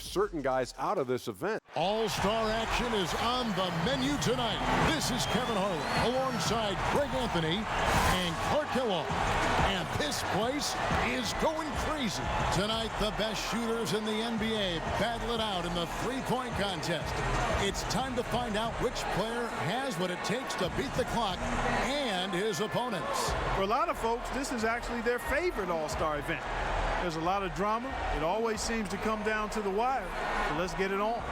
certain guys out of this event. All-star action is on the menu tonight. This is Kevin Harlan alongside Greg Anthony and Clark Kellogg. And this place is going crazy. Tonight, the best shooters in the NBA battle it out in the three-point contest. It's time to find out which player has what it takes to beat the clock and his opponents. For a lot of folks, this is actually their favorite All-Star event. There's a lot of drama. It always seems to come down to the wire. So let's get it on.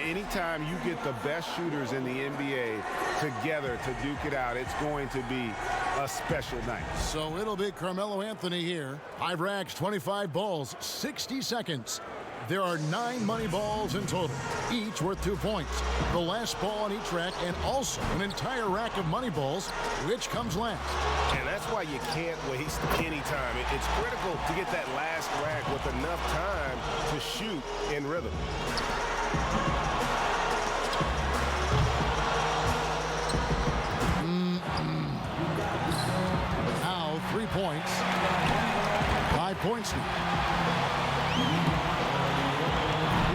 Anytime you get the best shooters in the NBA together to duke it out, it's going to be a special night. So it'll be Carmelo Anthony here. 5 racks, 25 balls, 60 seconds. There are 9 money balls in total, each worth 2 points. The last ball on each rack, and also an entire rack of money balls, which comes last. And that's why you can't waste any time. It's critical to get that last rack with enough time to shoot in rhythm. Now 3 points. 5 points now.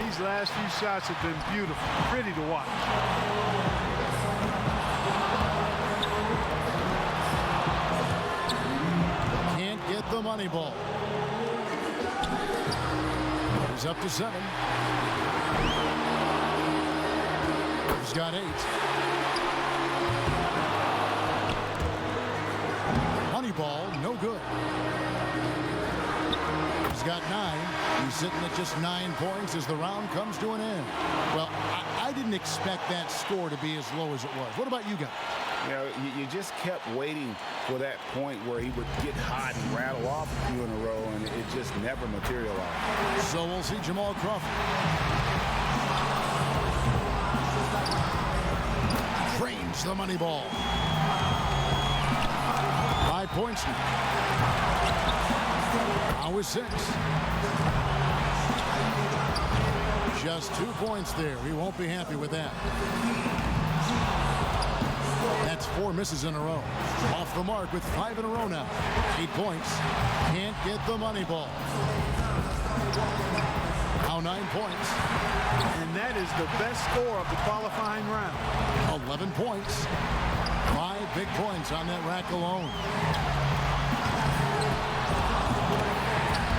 These last few shots have been beautiful, pretty to watch. Can't get the money ball. He's up to 7. He's got 8. Money ball, no good. He's got 9. He's sitting at just 9 points as the round comes to an end. Well, I didn't expect that score to be as low as it was. What about you guys? You know, you just kept waiting for that point where he would get hot and rattle off a few in a row, and it just never materialized. So we'll see Jamal Crawford. Trains the money ball. 5 points now. Now with 6. Just 2 points there. He won't be happy with that. That's 4 misses in a row. Off the mark with 5 in a row now. 8 points. Can't get the money ball. Now 9 points. And that is the best score of the qualifying round. 11 points. 5 big points on that rack alone.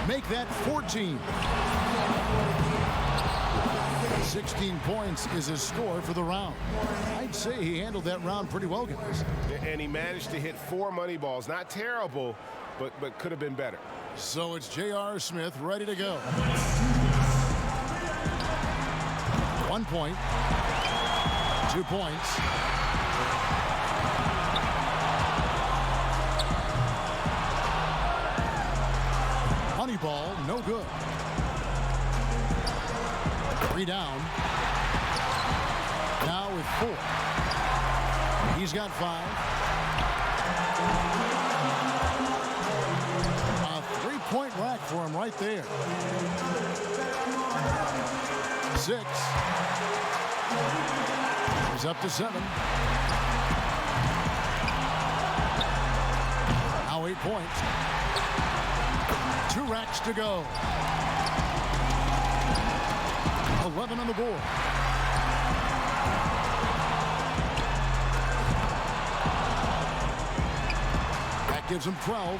Make that 14. 16 points is his score for the round. I'd say he handled that round pretty well, guys. And he managed to hit 4 money balls. Not terrible, but could have been better. So it's J.R. Smith ready to go. 1 point. 2 points. Money ball, no good. 3 down. Now with 4. He's got 5. A 3-point rack for him right there. 6. He's up to 7. Now 8 points. 2 racks to go. 11 on the board. That gives him 12. In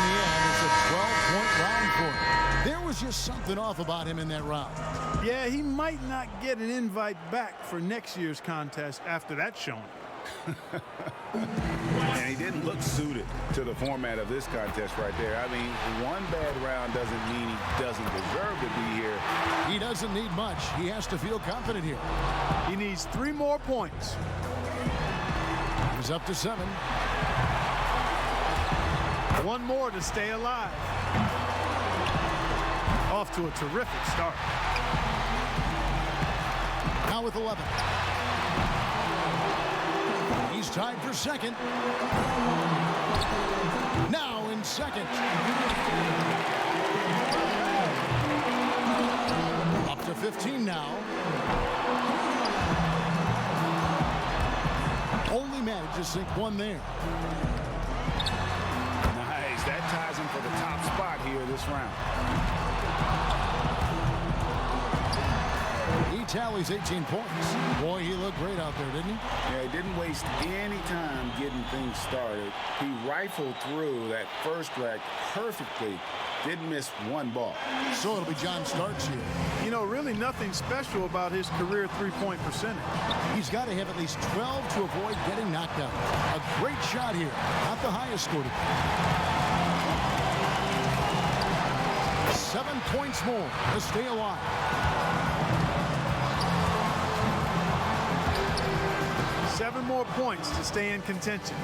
the end, it's a 12-point round for him. There was just something off about him in that round. Yeah, he might not get an invite back for next year's contest after that showing. And he didn't look suited to the format of this contest right there. I mean, one bad round doesn't mean he doesn't deserve to be here. He doesn't need much. He has to feel confident here. He needs 3 more points. He's up to 7. 1 more to stay alive. Off to a terrific start. Now with 11. He's tied for second. Now in second. Up to 15 now. Only managed to sink 1 there. Nice. That ties him for the top spot here this round. tallies 18 points. Boy, he looked great out there, didn't he? Yeah, he didn't waste any time getting things started. He rifled through that first rack perfectly. Didn't miss one ball. So it'll be John Starks here. You know, really nothing special about his career three-point percentage. He's got to have at least 12 to avoid getting knocked out. A great shot here. Not the highest score today. 7 points more to stay alive. Seven more points to stay in contention.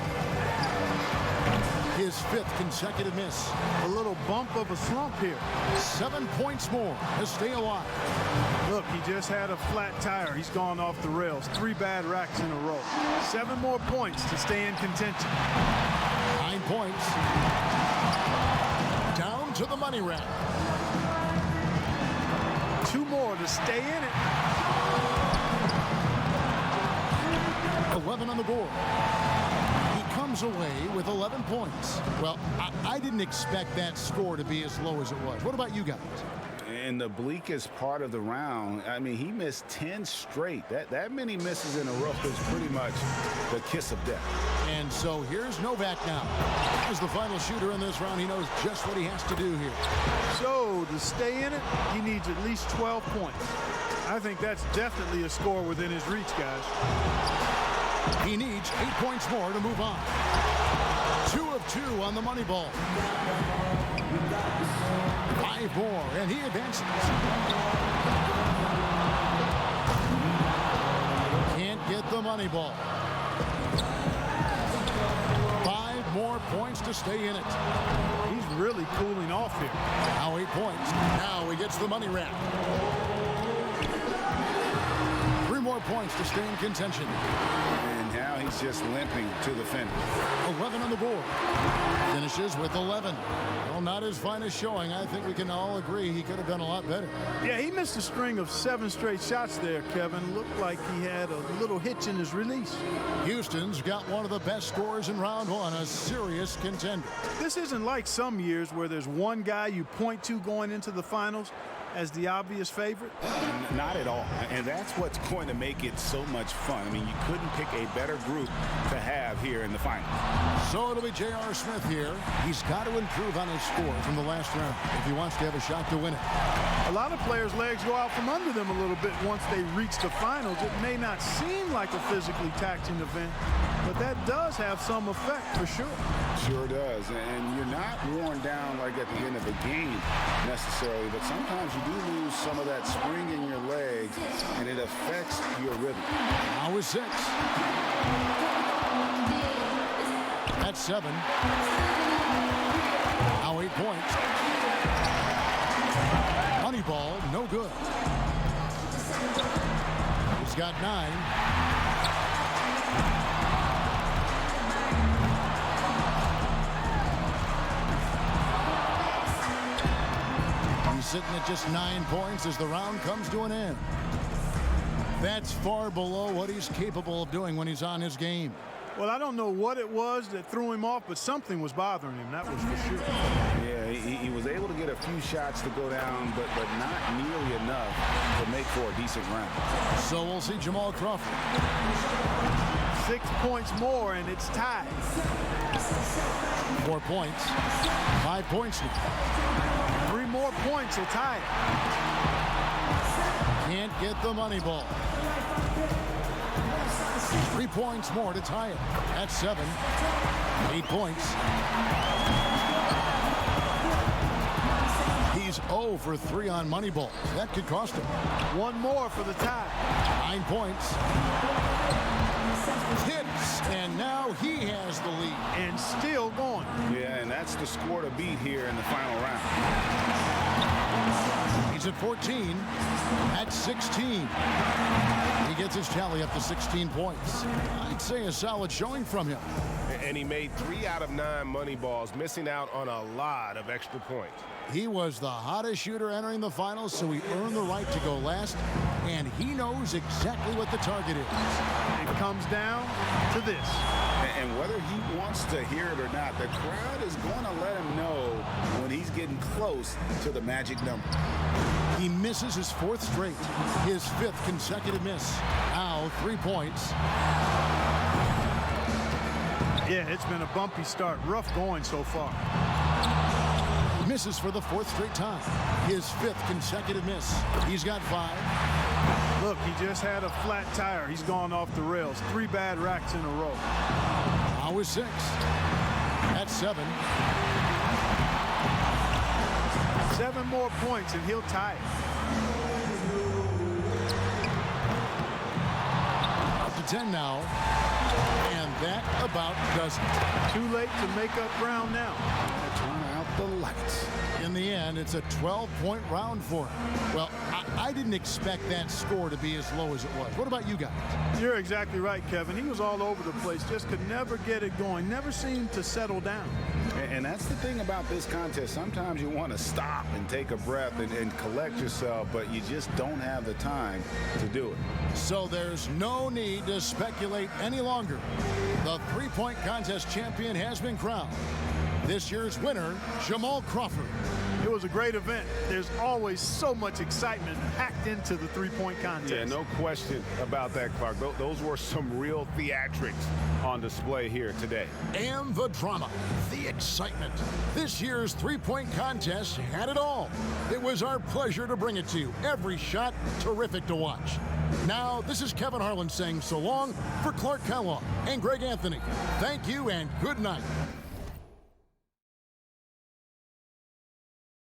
His 5th consecutive miss. A little bump of a slump here. 7 points more to stay alive. Look, he just had a flat tire. He's gone off the rails. 3 bad racks in a row. 7 more points to stay in contention. 9 points. Down to the money rack. 2 more to stay in it. 11 on the board. He comes away with 11 points. Well, I didn't expect that score to be as low as it was. What about you guys? In the bleakest part of the round, I mean, he missed 10 straight. That many misses in a row is pretty much the kiss of death. And so here's Novak now. As the final shooter in this round, he knows just what he has to do here. So to stay in it, he needs at least 12 points. I think that's definitely a score within his reach, guys. He needs 8 points more to move on. 2 of 2 on the money ball. 5 more, and he advances. Can't get the money ball. 5 more points to stay in it. He's really cooling off here. Now 8 points. Now he gets the money rack. 3 more points to stay in contention. And now he's just limping to the finish. 11 on the board. Finishes with 11. Well, not his finest showing. I think we can all agree he could have done a lot better. Yeah, he missed a string of 7 straight shots there, Kevin. Looked like he had a little hitch in his release. Houston's got one of the best scorers in round 1, a serious contender. This isn't like some years where there's one guy you point to going into the finals as the obvious favorite. Not at all. And that's what's going to make it so much fun. I mean, you couldn't pick a better group to have here in the finals. So it'll be J.R. Smith here. He's got to improve on his score from the last round if he wants to have a shot to win it. A lot of players' legs go out from under them a little bit once they reach the finals. It may not seem like a physically taxing event, but that does have some effect for sure. Sure does. And you're not worn down like at the end of a game necessarily, but sometimes you do lose some of that spring in your legs, and it affects your rhythm. Now is 6. That's 7. Now 8 points. Money ball, no good. He's got 9. He's sitting at just 9 points as the round comes to an end. That's far below what he's capable of doing when he's on his game. Well, I don't know what it was that threw him off, but something was bothering him. That was for sure. Yeah, he was able to get a few shots to go down, but not nearly enough to make for a decent round. So we'll see Jamal Crawford. 6 points more, and it's tied. 4 points. 5 points now. 3 more points will tie it. Can't get the money ball. 3 points more to tie it. That's 7. 8 points. He's 0 for 3 on money ball. That could cost him. 1 more for the tie. 9 points. Hits, and now he has the lead. And still going. Yeah, and that's the score to beat here in the final round. He's at 14. At 16. He gets his tally up to 16 points. I'd say a solid showing from him. And he made 3 out of 9 money balls, missing out on a lot of extra points. He was the hottest shooter entering the finals, so he earned the right to go last, and he knows exactly what the target is. It comes down to this. And whether he wants to hear it or not, the crowd is going to let him know when he's getting close to the magic number. He misses his 4th straight, his 5th consecutive miss. Now 3 points. Yeah, it's been a bumpy start. Rough going so far. Misses for the 4th straight time. His 5th consecutive miss. He's got 5. Look, he just had a flat tire. He's gone off the rails. 3 bad racks in a row. Now is 6. That's 7. 7 more points and he'll tie it. Up to 10 now. And that about does it. Too late to make up ground now. Turn out the lights. In the end, it's a 12-point round for him. Well, I didn't expect that score to be as low as it was. What about you guys? You're exactly right, Kevin. He was all over the place, just could never get it going, never seemed to settle down. And that's the thing about this contest. Sometimes you want to stop and take a breath and collect yourself, but you just don't have the time to do it. So there's no need to speculate any longer. The three-point contest champion has been crowned. This year's winner, Jamal Crawford. It was a great event. There's always so much excitement packed into the three-point contest. Yeah, no question about that, Clark. Those were some real theatrics on display here today. And the drama, the excitement. This year's three-point contest had it all. It was our pleasure to bring it to you. Every shot terrific to watch. Now, this is Kevin Harlan saying so long for Clark Kellogg and Greg Anthony. Thank you and good night.